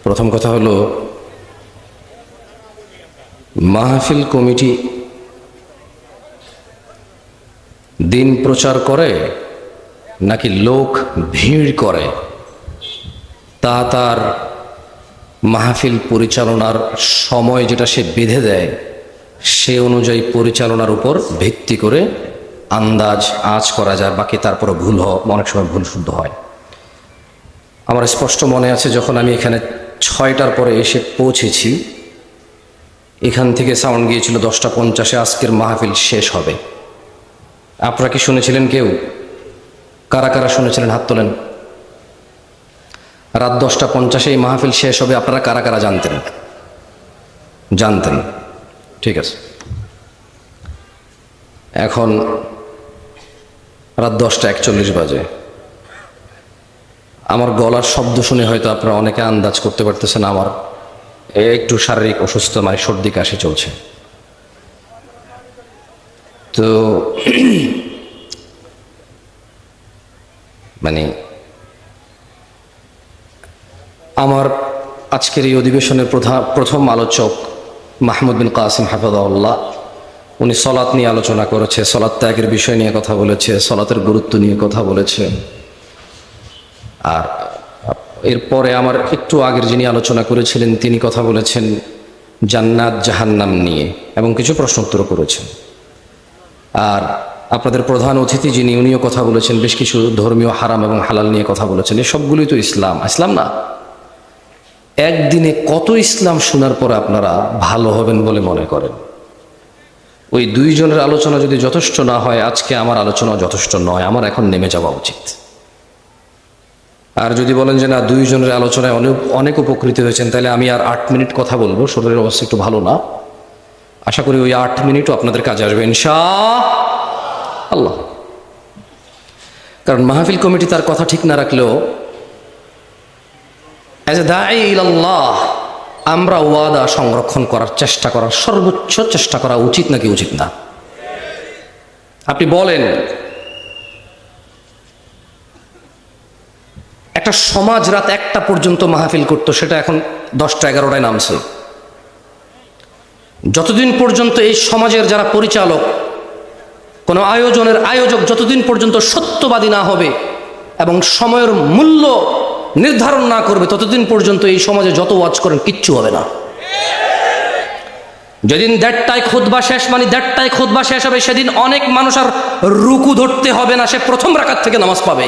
প্রথম কথা হলো, মাহফিল কমিটি দিন প্রচার করে নাকি লোক ভিড় করে তা তার মাহফিল পরিচালনার সময় যেটা সে বেঁধে দেয় সে অনুযায়ী পরিচালনার উপর ভিত্তি করে আন্দাজ আঁচ করা যায়, বাকি তারপরে ভুল অনেক সময় ভুল শুদ্ধ হয়। আমার স্পষ্ট মনে আছে যখন আমি এখানে 6টার পরে এসে পৌঁছেছি, এখান থেকে সাউন্ড গিয়েছিল 10:50 আজকের মাহফিল শেষ হবে। আপনারা কি শুনেছিলেন? কেউ কারা কারা শুনেছিলেন হাত তোলেন। রাত 10:50 এই মাহফিল শেষ হবে, আপনারা কারা কারা জানতেন? জানতেন, ঠিক আছে। এখন রাত 10:41 বাজে। আমার গলার শব্দ শুনে হয়তো আপনারা অনেকে আন্দাজ করতে পারতেছেন আমার একটু শারীরিক অসুস্থ, মানে সর্দি কাশি চলছে। তো মানে আমার আজকের এই অধিবেশনের প্রথম আলোচক মাহমুদ বিন কাসিম হাফিজাহুল্লাহ, উনি সলাত নিয়ে আলোচনা করেছে, সলাত ত্যাগের বিষয় নিয়ে কথা বলেছে, সলাতের গুরুত্ব নিয়ে কথা বলেছে। আর এরপরে আমার একটু আগের যিনি আলোচনা করেছিলেন তিনি কথা বলেছেন জান্নাত জাহান্নাম নিয়ে এবং কিছু প্রশ্ন উত্তর করেছেন। আর আপনাদের প্রধান অতিথি যিনি, উনিও কথা বলেছেন, বেশ কিছু ধর্মীয় হারাম এবং হালাল নিয়ে কথা বলেছেন। এই সবগুলোই তো ইসলাম। ইসলাম না? একদিনে কত ইসলাম শোনার পরে আপনারা ভালো হবেন বলে মনে করেন? ওই দুইজনের আলোচনা যদি যথেষ্ট না হয়, আজকে আমার আলোচনা যথেষ্ট নয়, আমার এখন নেমে যাওয়া উচিত। আর যদি বলেন যে না, দুইজনের আলোচনায় অনেক উপকৃত হয়েছেন, তাহলে আমি আর 8 মিনিট কথা বলবো। শরীরের অবস্থা একটু ভালো না, আশা করি ওই 8 মিনিটও আপনাদের কাজে আসবে ইনশাআল্লাহ। কারণ মাহফিল কমিটি তার কথা ঠিক না রাখলেও অ্যাজ এ দাঈ ইলাল্লাহ আমরা ওয়াদা সংরক্ষণ করার চেষ্টা করার সর্বোচ্চ চেষ্টা করা উচিত নাকি উচিত না? আপনি বলেন, একটা সমাজ রাত 1টা পর্যন্ত মাহফিল করতো, সেটা এখন 10টা-11টায় নামছে। যতদিন পর্যন্ত এই সমাজের যারা পরিচালক, কোনো আয়োজনের আয়োজক যতদিন পর্যন্ত সত্যবাদী না হবে এবং সময়ের মূল্য নির্ধারণ না করবে, ততদিন পর্যন্ত এই সমাজে যত ওয়াজ করেন কিচ্ছু হবে না। যেদিন 1:30টায় খুতবা শেষ, মানে 1:30টায় খুতবা শেষ হবে, সেদিন অনেক মানুষ আর রুকু ধরতে হবে না, সে প্রথম রাকাত থেকে নামাজ পাবে।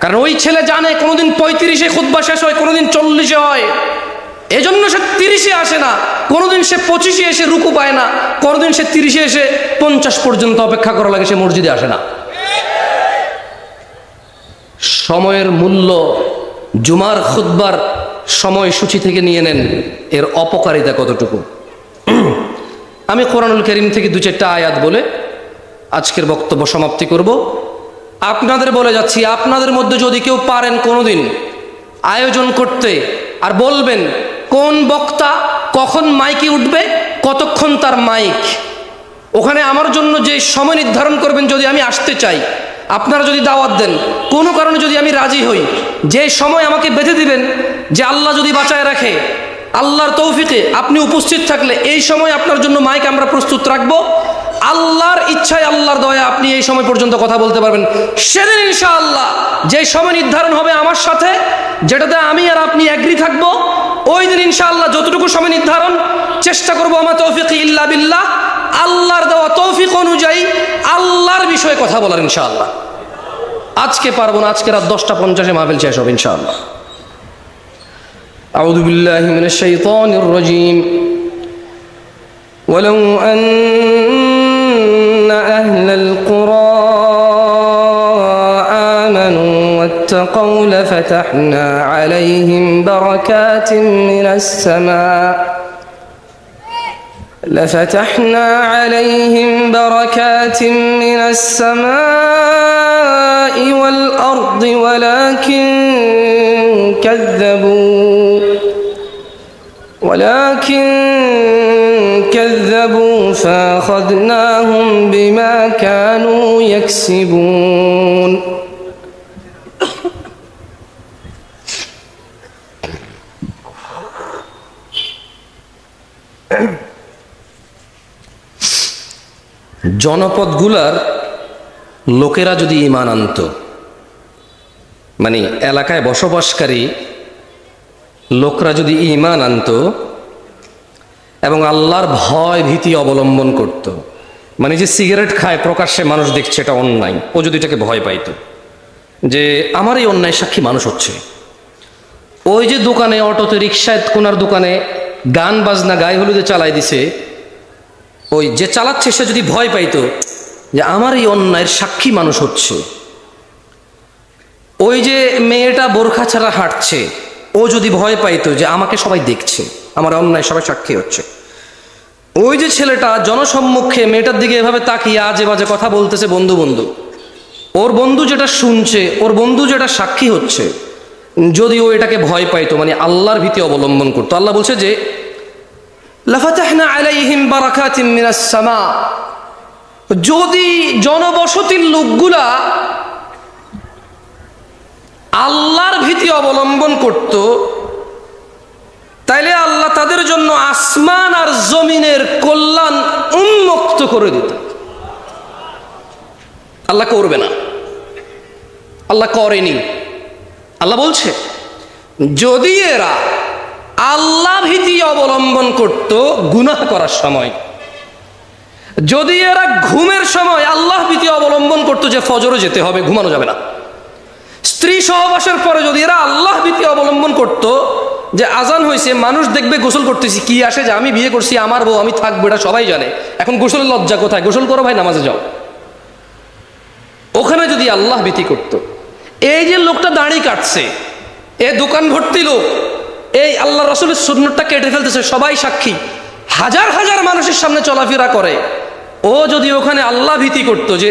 কারণ ওই ছেলে জানে কোনোদিন 35-এ খুতবা শেষ হয়, কোনোদিন 40-এ হয়, এজন্য সে 30-এ আসে না। কোনোদিন সে 25-এ এসে রুকু পায় না, কোনোদিন সে 30-এ এসে 50 পর্যন্ত অপেক্ষা করা লাগে, সে মসজিদে আসে না। সময়ের মূল্য জুমার খুতবার সময়সূচি থেকে নিয়ে নেন, এর অপকারিতা কতটুকু। আমি কোরআনুল কারীম থেকে 2-4টা আয়াত বলে আজকের বক্তব্য সমাপ্তি করব। আপনাদের বলে যাচ্ছি, আপনাদের মধ্যে যদি কেউ পারেন কোনোদিন আয়োজন করতে আর বলবেন কোন বক্তা কখন মাইকে উঠবে, কতক্ষণ তার মাইক, ওখানে আমার জন্য যে সময় নির্ধারণ করবেন, যদি আমি আসতে চাই, আপনারা যদি দাওয়াত দেন, কোনো কারণে যদি আমি রাজি হই, যে সময় আমাকে বেঁধে দিবেন, যে আল্লাহ যদি বাঁচায় রাখে, আল্লাহর তৌফিকে আপনি উপস্থিত থাকলে এই সময় আপনার জন্য মাইক আমরা প্রস্তুত রাখবো, আল্লাহর ইচ্ছায় আল্লাহর দয়া আপনি এই সময় পর্যন্ত কথা বলতে পারবেন। সেদিন ইনশাআল্লাহ যে সময় নির্ধারণ হবে আমার সাথে, যেটাতে আমি আর আপনি এগ্রি থাকবো, ওই দিন ইনশাআল্লাহ যতটুকু সময় নির্ধারণ চেষ্টা করবো, আমার তৌফিক ইল্লা বিল্লাহ, আল্লাহর দেওয়া তৌফিক অনুযায়ী আল্লাহর বিষয়ে কথা বলার ইনশাআল্লাহ। আজকে পারবো না, আজকে রাত 10:50-এ মাহফিল শেষ হবে ইনশাআল্লাহ। আউযু বিল্লাহি মিনাশ শাইতানির রাজীম। ওয়ালাউ আন্না আহলাল কুরা আমানু ওয়াত্তাকাউ লাফাতাহনা আলাইহিম বারাকাতিন মিনাস সামা لفتحنا عليهم بركات من السماء والأرض ولكن كذبوا فأخذناهم بما كانوا يكسبون জনপদগুলার লোকেরা যদি ঈমান আনত, মানে এলাকায় বসবাসকারী লোকরা যদি ঈমান আনত এবং আল্লাহর ভয় ভীতি অবলম্বন করত, মানে যে সিগারেট খায় প্রকাশ্যে মানুষ দেখছে এটা অন্যায়, ও যদি এটাকে ভয় পাইতো যে আমার এই অন্যায় সাক্ষী মানুষ হচ্ছে, ওই যে দোকানে অটোতে রিক্সায় কোনার দোকানে গান বাজনা গায়ে হলুদে চালাই দিছে, ওই যে চালাচ্ছে সে যদি ভয় পাইতো যে আমার এই অন্যায়ের সাক্ষী মানুষ হচ্ছে, ওই যে মেয়েটা বোরখা ছাড়া হাঁটছে ও যদি ভয় পাইতো যে আমাকে সবাই দেখছে, আমার অন্যায় সবাই সাক্ষী হচ্ছে, ওই যে ছেলেটা জনসম্মুখে মেয়েটার দিকে এভাবে তাকিয়ে আজে বাজে কথা বলতেছে বন্ধু বন্ধু, ওর বন্ধু যেটা শুনছে, ওর বন্ধু যেটা সাক্ষী হচ্ছে, যদি ও এটাকে ভয় পাইতো, মানে আল্লাহর ভীতি অবলম্বন করতো, আল্লাহ বলছে যে লাফাতাহনা আলাইহিম বারাকাতিম মিনাস সামা, যদি জনবসতির লোকগুলা আল্লাহর ভীতি অবলম্বন করত, তাইলে আল্লাহ তাদের জন্য আসমান আর জমিনের কল্যাণ উন্মুক্ত করে দিত। আল্লাহ করবে না, আল্লাহ করেনি। আল্লাহ বলছে যদি এরা আল্লাহ ভীতি অবলম্বন করত গুনাহ করার সময়, যদি এরা ঘুমের সময় আল্লাহ ভীতি অবলম্বন করত যে ফজরে যেতে হবে, ঘুমানো যাবে না, স্ত্রী সহবাসের পরে যদি এরা আল্লাহ ভীতি অবলম্বন করত যে আজান হয়েছে মানুষ দেখবে গোসল করতেছি, কি আসে যে আমি বিয়ে করছি আমার বউ আমি থাকবো এটা সবাই জানে, এখন গোসলের লজ্জা কোথায়, গোসল করো ভাই নামাজে যাও, ওখানে যদি আল্লাহ ভীতি করত, এই যে লোকটা দাড়ি কাটছে, এ দোকান ভর্তি লোক, এই আল্লাহ রাসূলের সুন্নাতটা কেটে ফেলতেছে, সবাই সাক্ষী, হাজার হাজার মানুষের সামনে চলাফেরা করে, ও যদি ওখানে আল্লাহ ভীতি করতো যে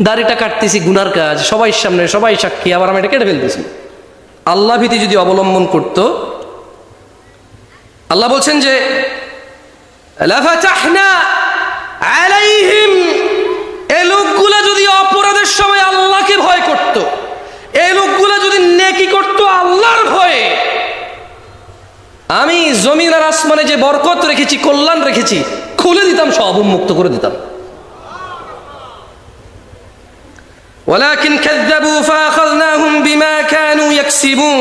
দাড়িটা কাটতেছি গুনার কাজ, সবাই সামনে সবাই সাক্ষী, আবার আমি এটা কেটে ফেলতেছি, আল্লাহ ভীতি যদি অবলম্বন করত, আল্লাহ বলছেন যে লাফাতাহনা আলাইহিম, এই লোকগুলা যদি অপরাধের সময় আল্লাহকে ভয় করত, এই লোকগুলা যদি নেকি করত আল্লাহর ভয়ে, আমি জমিন আর আসমানে যে বরকত রেখেছি কল্যাণ রেখেছি খুলে দিতাম, সব উন্মুক্ত করে দিতাম। ওয়ালাকিন কাযযাবু ফাআখাযনাহুম বিমা কানু ইয়াকসিবুন,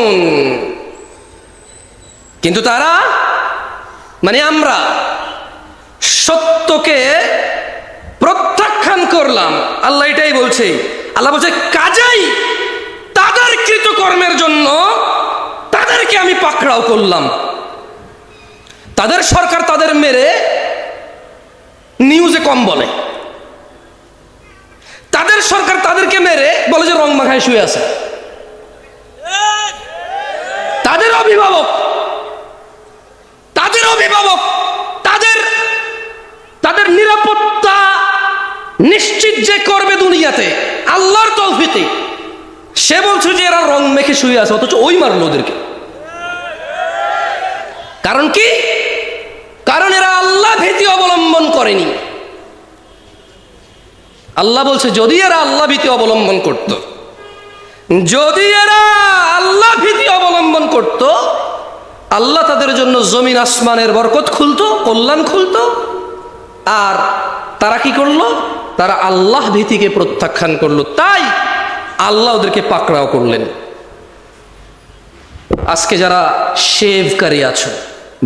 কিন্তু তারা মানে আমরা সত্যকে প্রত্যাখ্যান করলাম, আল্লাহ এটাই বলছে। আল্লাহ বলছে কাজেই তাদের কৃতকর্মের জন্য তাদেরকে আমি পাকড়াও করলাম। তাদের সরকার তাদের মেরে নিউজে কম বলে, তাদের সরকার তাদেরকে মেরে বলে যে রং মাখায় শুয়ে আছে, তাদের অভিভাবক তাদের নিরাপত্তা নিশ্চিত যে করবে দুনিয়াতে আল্লাহর তৌফিকে, সে বলছে যে এরা রং মেখে শুয়ে আছে, অথচ ওই মারলো ওদেরকে। কারণ কি? কারণ এরা আল্লাহ ভীতি অবলম্বন করেনি। আল্লাহ বলছে যদি এরা আল্লাহ ভীতি অবলম্বন করত, যদি এরা আল্লাহ ভীতি অবলম্বন করত, আল্লাহ তাদের জন্য জমিন আসমানের বরকত খুলতো, কল্যাণ খুলতো। আর তারা কি করলো? তারা আল্লাহ ভীতিকে প্রত্যাখ্যান করলো, তাই আল্লাহ ওদেরকে পাকড়াও করলেন। আজকে যারা শেভকারী আছো,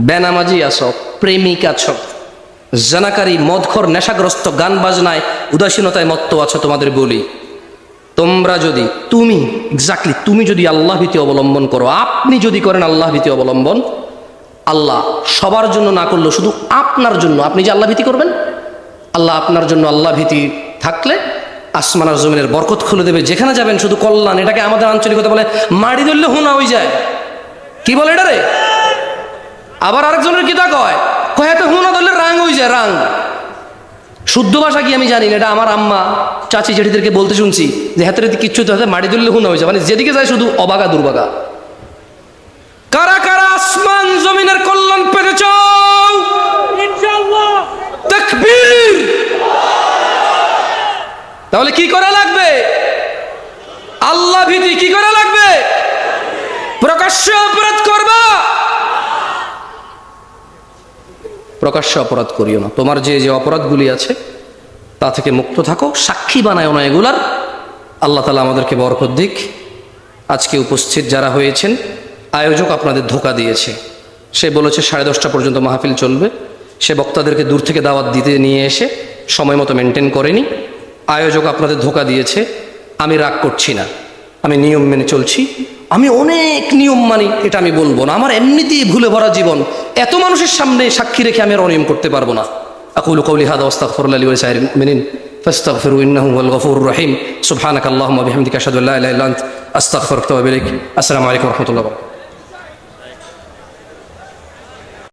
বেনামাজি আছো, প্রেমিক আছো, জানাকারী, মদখোর, নেশাগ্রস্ত, গান বাজনায় উদাসীনতায় মত্ত আছো, তোমাদের বলি, তোমরা যদি তুমি যদি আল্লাহ ভীতি অবলম্বন করো, আপনি যদি করেন আল্লাহ ভীতি অবলম্বন, আল্লাহ সবার জন্য না করলেও শুধু আপনার জন্য, আপনি যে আল্লাহ ভীতি করবেন, আল্লাহ আপনার জন্য আল্লাহ ভীতি থাকলে আসমান আর জমিনের বরকত খুলে দেবে, যেখানে যাবেন শুধু কল্যাণ। এটাকে আমাদের আঞ্চলিকতা বলে মাড়ি ধরলে হুনা হয়ে যায়। কি বলে এটা রে? আবার আরেকজনের কিতা কয় এত হুনা ধরলে রাং হয়ে যায়, রাং। শুদ্ধ ভাষা কি আমি জানি না, এটা আমার আম্মা চাচি জেঠিদেরকে বলতে শুনছি যে হাতের কিচ্ছু তো হাতে মাড়ি ধরলে হুনা হয়ে যায়, মানে যেদিকে যায় শুধু অবাগা দুর্বাগা। কারা কারা আসমান জমিনের কল্যাণ পেতে চাও? ইনশাআল্লাহ। তাকবীর। তাহলে কি করা লাগবে? আল্লাহ ভীতি। কি করা লাগবে? প্রকাশ্যে অপরাধ করবা, প্রকাশ্যে অপরাধ করিও না। তোমার যে যে অপরাধগুলি আছে তা থেকে মুক্ত থাকো, সাক্ষী বানায়ও না এগুলার। আল্লাহ তাআলা আমাদেরকে বরকত দিক। আজকে উপস্থিত যারা হয়েছেন, আয়োজক আপনাদের ধোঁকা দিয়েছে। সে বলেছে 10:30 পর্যন্ত মাহফিল চলবে। সে বক্তাদেরকে দূর থেকে দাওয়াত দিতে নিয়ে এসে সময় মতো মেনটেন করেনি। আয়োজক আপনাদের ধোঁকা দিয়েছে। আমি রাগ করছি না, আমি নিয়ম মেনে চলছি। আমি অনেক নিয়ম মানি, এটা আমি বলবো না। আমার এমনিতেই ভুলে ভরা জীবন, এত মানুষের সামনে সাক্ষী রেখে আমি আর অনিয়ম করতে পারবো না। আকুলু কওলি হাযা ওয়াস্তাগফিরুল্লাহ লি ওয়া লিসাইরিল মুমিনিন ফাস্তাগফিরু ইন্নাহু হুয়াল গফুরুর রহিম। সুবহানাকাল্লাহুম্মা ওয়া বিহামদিকা আশহাদু আল্লা ইলাহা ইল্লা আনতা আস্তাগফিরুকা ওয়া আতুবু ইলাইক। আসসালামু আলাইকুম ওয়া রাহমাতুল্লাহি ওয়া বারাকাতুহু।